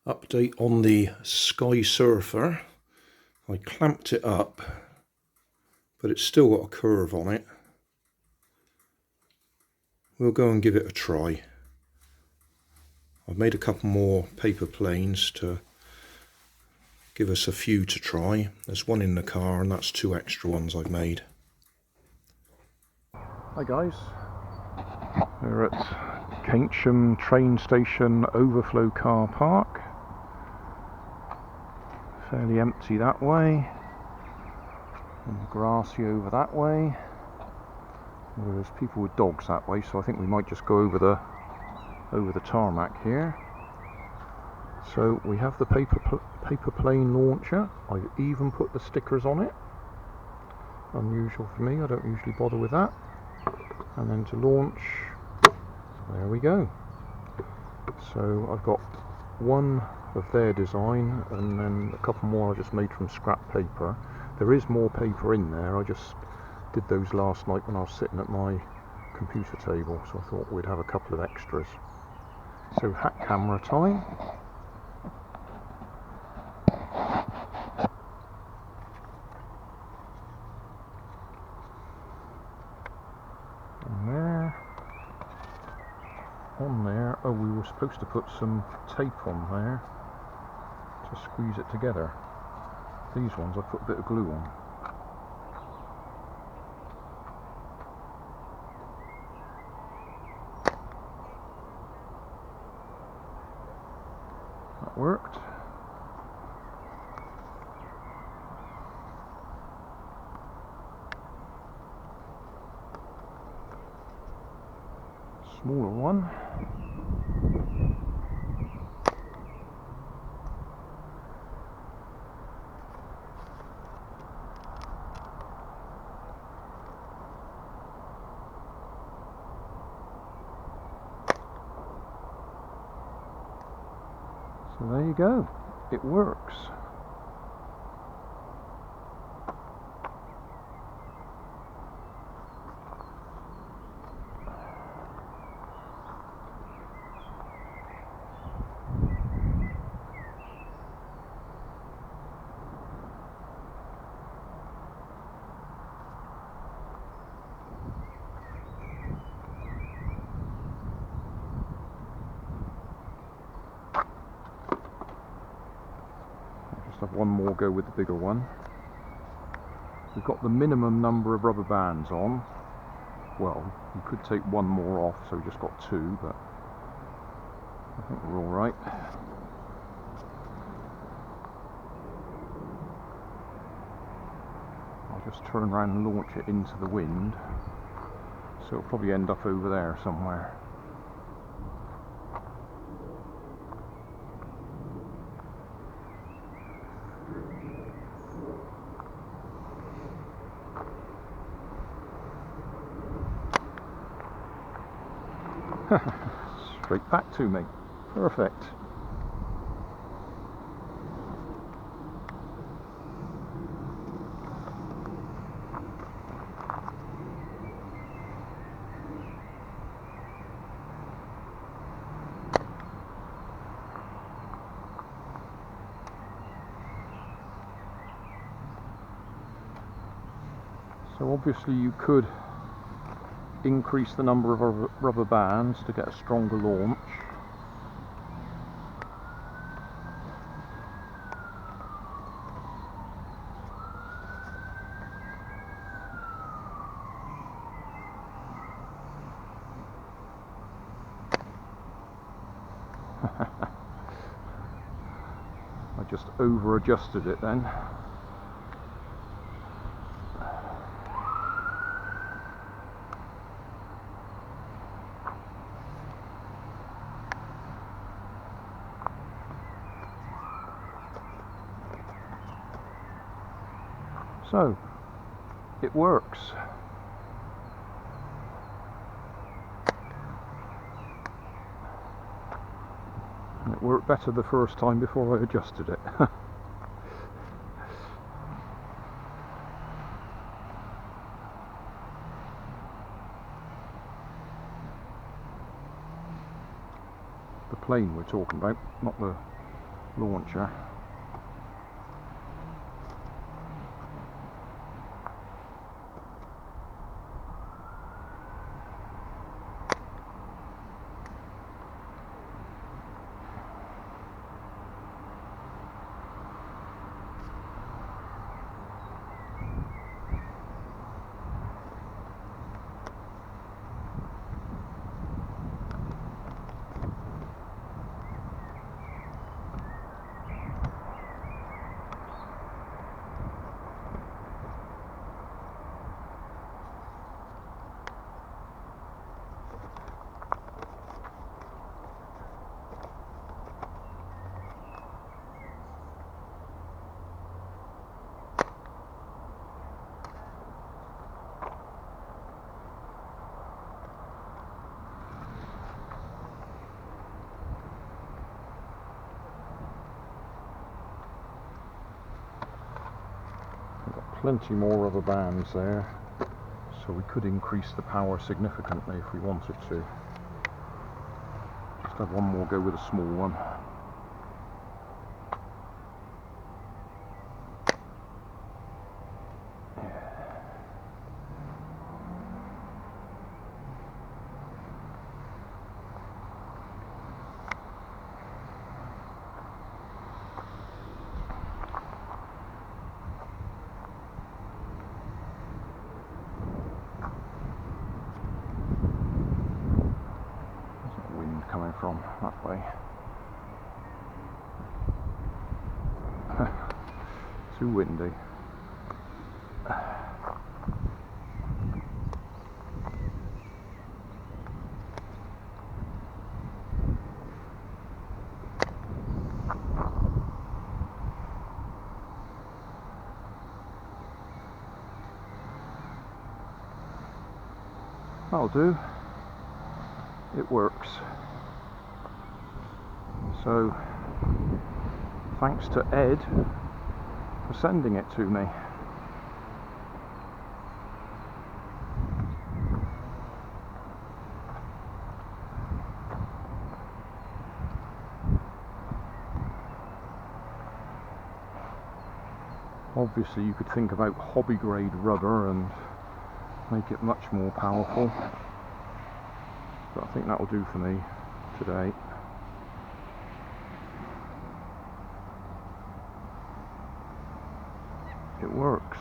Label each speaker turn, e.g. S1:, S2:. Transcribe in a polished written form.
S1: Update on the Sky Surfer. I clamped it up, but it's still got a curve on it. We'll go and give it a try. I've made a couple more paper planes to give us a few to try. There's one in the car and that's 2 extra ones I've made. Hi guys, we're at Keynsham train station overflow car park. Fairly empty that way, and grassy over that way. There's people with dogs that way, so I think we might just go over the tarmac here. So we have the paper plane launcher. I've even put the stickers on it. Unusual for me, I don't usually bother with that. And then to launch, there we go. So I've got one of their design and then a couple more I just made from scrap paper. There is more paper in there, I just did those last night when I was sitting at my computer table, so I thought we'd have a couple of extras. So hat camera time. And there, on there, oh, we were supposed to put some tape on there to squeeze it together. These ones I put a bit of glue on. That worked. Smaller one. So there you go, it works. Have one more go with the bigger one. We've got the minimum number of rubber bands on. Well, you could take one more off, so we just got 2, but I think we're all right. I'll just turn around and launch it into the wind, so it'll probably end up over there somewhere. Straight back to me. Perfect. So obviously you could increase the number of rubber bands to get a stronger launch. I just over adjusted it then. So, it works. And it worked better the first time before I adjusted it. The plane we're talking about, not the launcher. Plenty more rubber bands there, so we could increase the power significantly if we wanted to. Just have one more go with a small one. Coming from that way. Too windy. That'll do. It works. So, thanks to Ed for sending it to me. Obviously you could think about hobby grade rubber and make it much more powerful, but I think that will do for me today. It works.